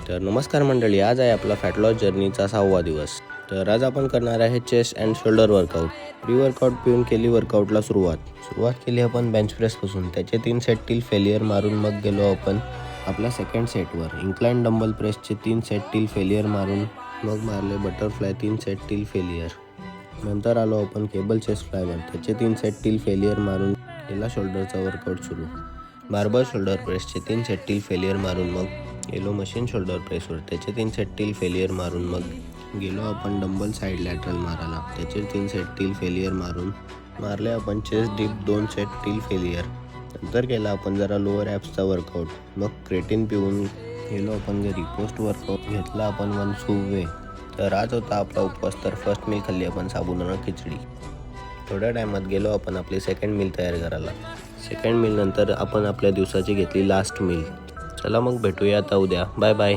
तर नमस्कार मंडळी, आज आहे आपला फॅट लॉस जर्नीचा 6वा दिवस. तर आज आपण करणार आहे chest and shoulder workout. Pre workout पिऊन केली वर्कआउटला सुरुवात केली आपण बेंच प्रेसपासून. त्याचे 3 सेट टील फेलियर मारून मग गेलो आपण आपल्या सेकंड सेटवर. इन्क्लाइन डंबल प्रेसचे 3 सेट टील फेलियर मारून मग मारले बटरफ्लाय 3 सेट टील फेलियर. नंतर आलो आपण केबल चेस्ट फ्लायवर. त्याचे 3 सेट टील फेलियर मारून केला शोल्डरचा वर्कआउट सुरू. बार्बल शोल्डर प्रेसचे 3 सेट टील फेलियर मारून मग गेलो मशीन शोल्डर प्रेसवर. त्याचे 3 सेट टील फेलियर मारून मग गेलो आपण डंबल साईड लॅटरल मारायला. त्याचे 3 सेट टील फेलियर मारून मारले आपण chest dip 2 set till failure. नंतर केला आपण जरा लोअर ॲप्सचा वर्कआउट. मग क्रेटिन पिऊन गेलो आपण घरी. पोस्ट वर्कआउट घेतला आपण 1 सूप वे. तर आज होता आपला उपवास. तर फर्स्ट मील खाल्ली आपण साबुदाणा खिचडी. थोड्या टायमात गेलो आपण आपली सेकंड मील तयार करायला. सेकंड मील नंतर आपण आपल्या दिवसाची घेतली लास्ट मील. चला मग भेटूया आता उद्या. Bye bye.